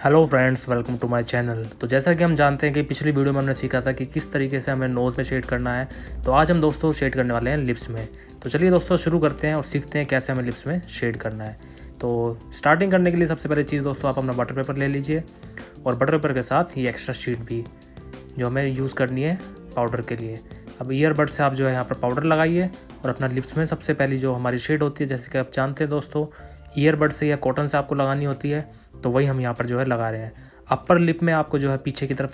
Hello friends, welcome to my channel. तो जैसा कि हम जानते हैं कि पिछली वीडियो में हमने सीखा था कि किस तरीके से हमें नोज़ में शेड करना है। तो आज हम दोस्तों शेड करने वाले हैं लिप्स में। तो चलिए दोस्तों शुरू करते हैं और सीखते हैं कैसे हमें लिप्स में शेड करना है। तो स्टार्टिंग करने के लिए सबसे पहले चीज़ दोस्तों, आप अपना बटर पेपर ले लीजिए और बटर पेपर के साथ ये एक्स्ट्रा शीट भी जो हमें यूज़ करनी है पाउडर के लिए। अब ईयरबड से आप जो है यहाँ पर पाउडर लगाइए और अपना लिप्स में सबसे पहली जो हमारी शेड होती है, जैसे कि आप जानते हैं दोस्तों, ईयरबड से या कॉटन से आपको लगानी होती है, तो वही हम यहाँ पर जो है लगा रहे हैं। अपर लिप में आपको जो है पीछे की तरफ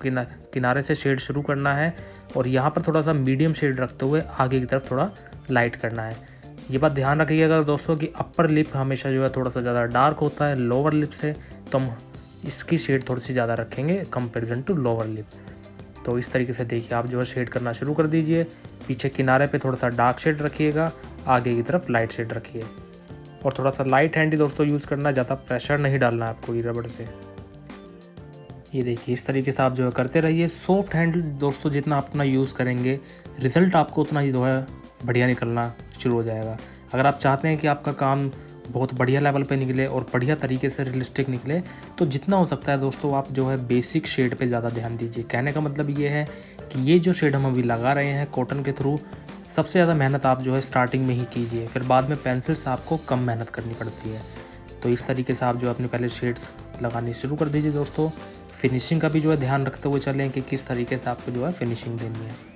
किनारे से शेड शुरू करना है और यहाँ पर थोड़ा सा मीडियम शेड रखते हुए आगे की तरफ थोड़ा लाइट करना है। ये बात ध्यान रखिएगा दोस्तों कि अपर लिप हमेशा जो है थोड़ा सा ज़्यादा डार्क होता है लोअर लिप से, तो हम इसकी शेड थोड़ी सी ज़्यादा रखेंगे कंपेरिजन टू लोअर लिप। तो इस तरीके से देखिए आप जो है शेड करना शुरू कर दीजिए। पीछे किनारे पे थोड़ा सा डार्क शेड रखिएगा, आगे की तरफ लाइट शेड रखिए और थोड़ा सा लाइट हैंड ही दोस्तों यूज़ करना, ज़्यादा प्रेशर नहीं डालना है आपको रबड़ से। ये देखिए इस तरीके से आप जो है करते रहिए। सॉफ्ट हैंड दोस्तों जितना आप अपना यूज़ करेंगे, रिज़ल्ट आपको उतना ही जो है बढ़िया निकलना शुरू हो जाएगा। अगर आप चाहते हैं कि आपका काम बहुत बढ़िया लेवल पे निकले और बढ़िया तरीके से रियलिस्टिक निकले, तो जितना हो सकता है दोस्तों आप जो है बेसिक शेड पे ज़्यादा ध्यान दीजिए। कहने का मतलब ये है कि ये जो शेड हम अभी लगा रहे हैं कॉटन के थ्रू, सबसे ज़्यादा मेहनत आप जो है स्टार्टिंग में ही कीजिए, फिर बाद में पेंसिल से आपको कम मेहनत करनी पड़ती है। तो इस तरीके से आप जो अपने पहले शेड्स लगानी शुरू कर दीजिए दोस्तों। फिनिशिंग का भी जो है ध्यान रखते हुए चलें कि किस तरीके से आपको जो है फिनिशिंग देनी है।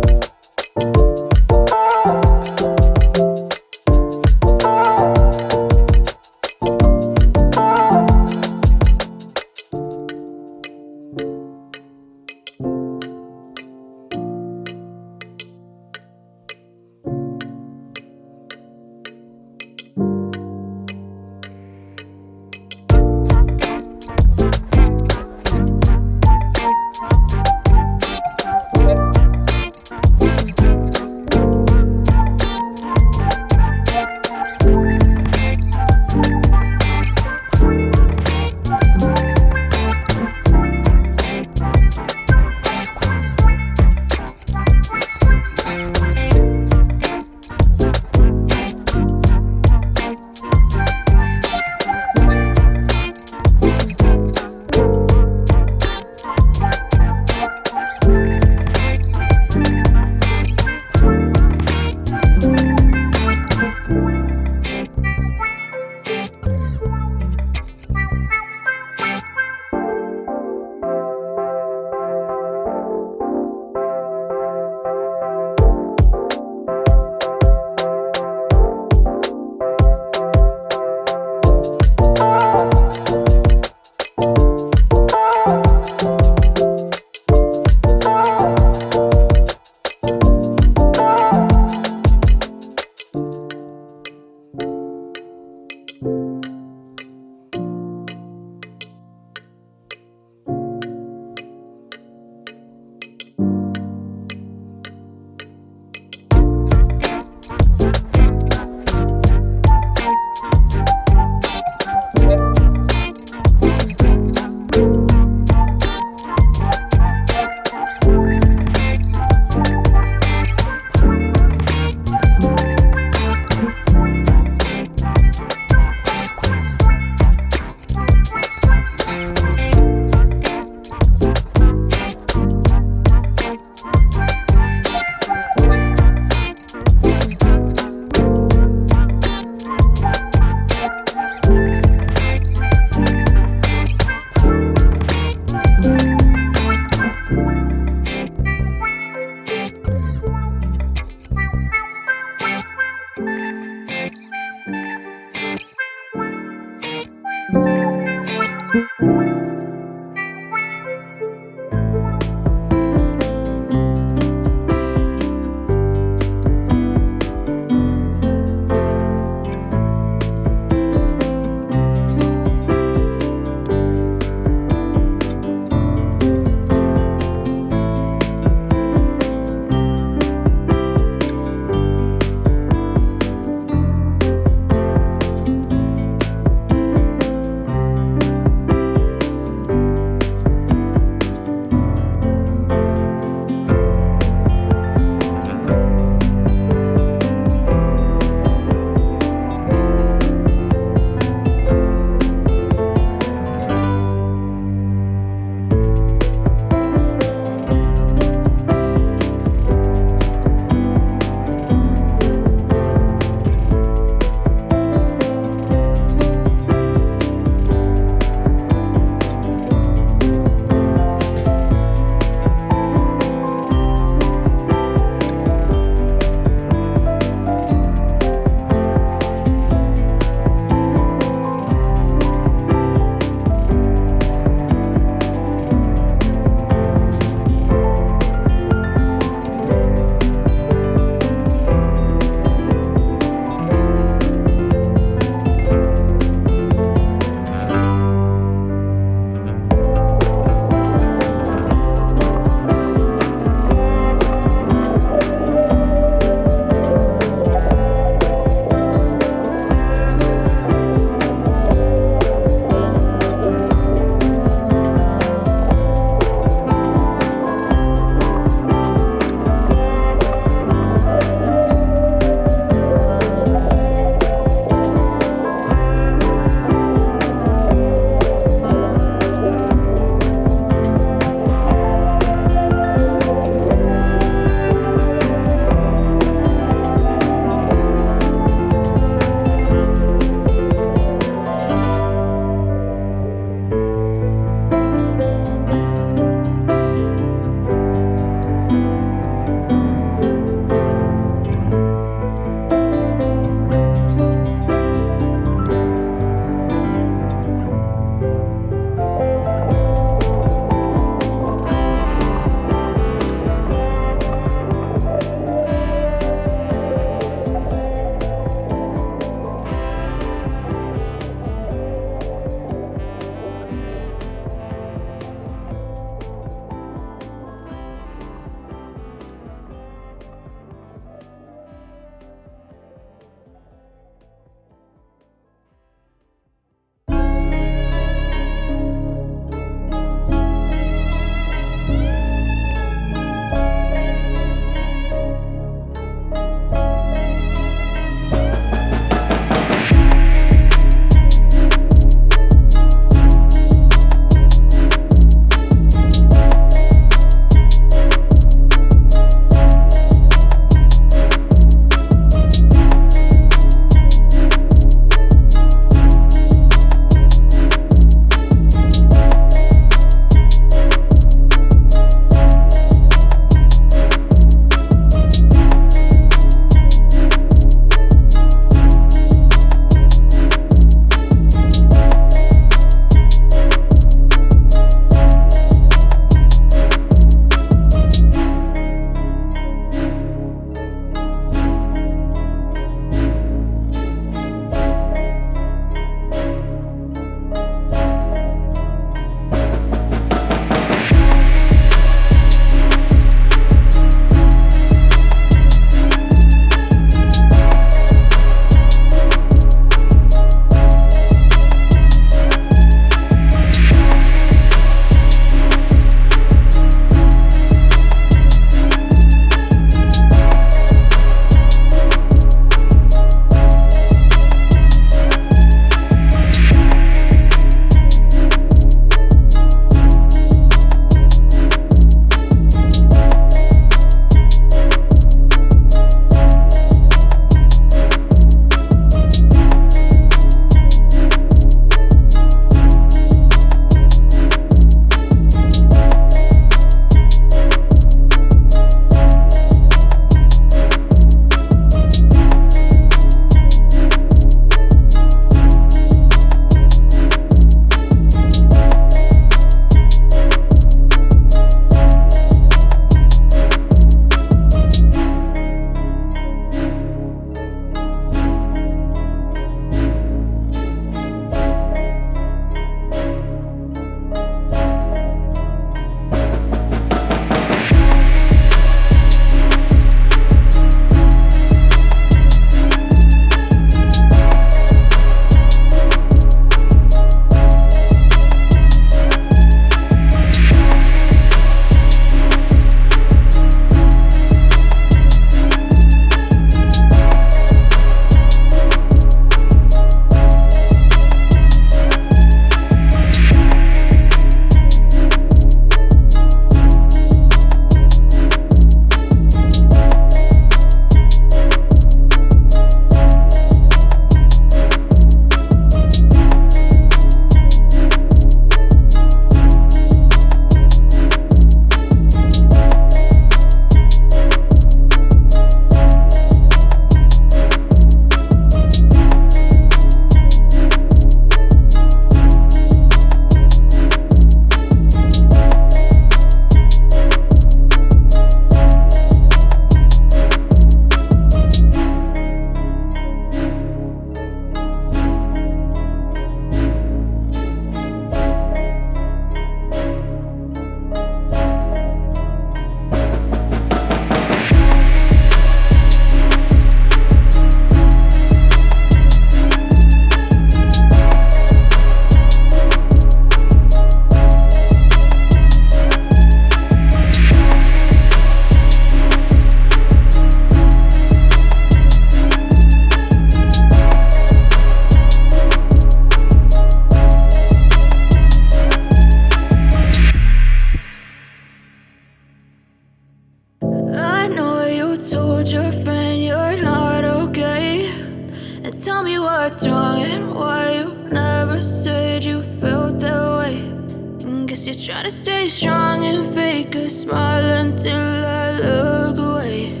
Tell me what's wrong and why you never said you felt that way. And guess you're trying to stay strong and fake a smile until I look away.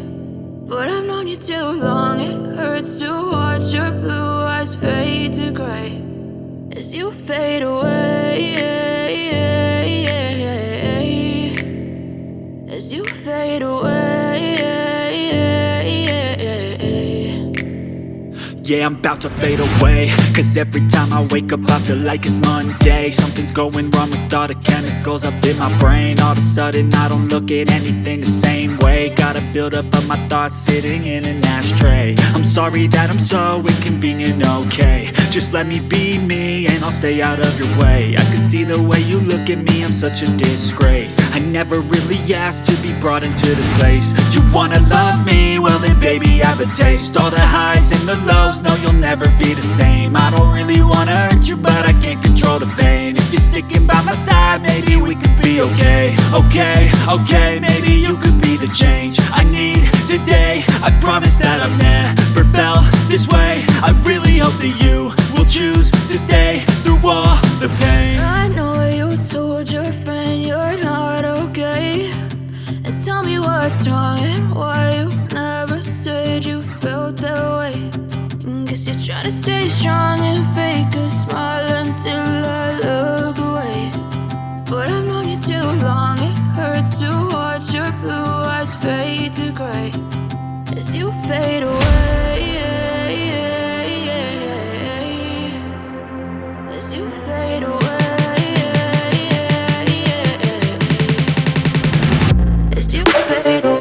But I've known you too long, it hurts to watch your blue eyes fade to gray as you fade away, as you fade away. Yeah, I'm about to fade away, cause every time I wake up I feel like it's Monday. Something's going wrong with all the chemicals up in my brain. All of a sudden I don't look at anything the same way. Gotta build up of my thoughts sitting in an ashtray. I'm sorry that I'm so inconvenient, okay. Just let me be me and I'll stay out of your way. I can see the way you look at me, I'm such a disgrace. I never really asked to be brought into this place. You wanna love me? Well then baby have a taste. All the highs and the lows, no you'll never be the same. I don't really wanna hurt you but I can't control the pain. If you're sticking by my side maybe we could be okay. Okay, maybe you could be the change I need today. I promise that I've never felt this way. I really hope that you will choose to stay through all the pain. I know you told your friend you're not okay. And tell me what's wrong and why you never said you felt that way. And guess you're trying to stay strong and fake a smile until I look away. But I've known you too long, it hurts to watch your blue eyes fade to gray as you fade away, as you fade away, as you fade away.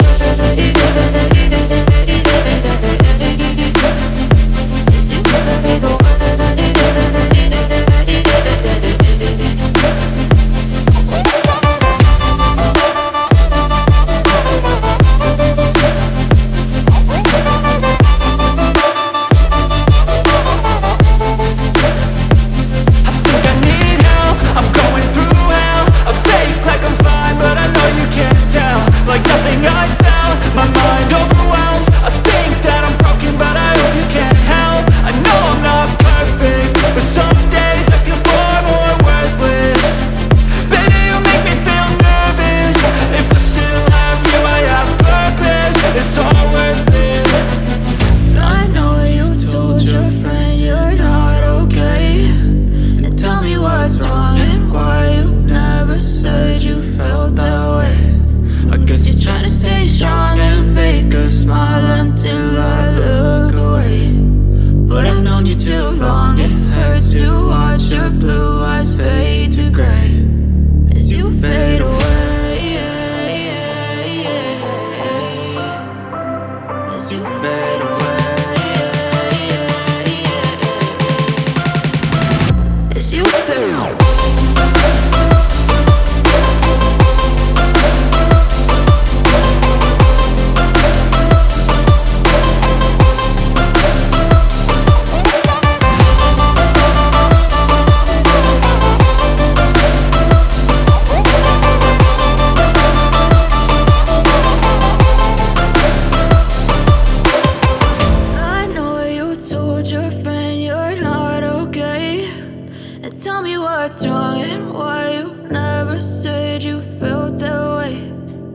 Tell me what's wrong and why you never said you felt that way.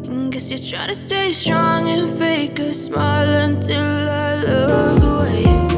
And guess you're trying to stay strong and fake a smile until I look away.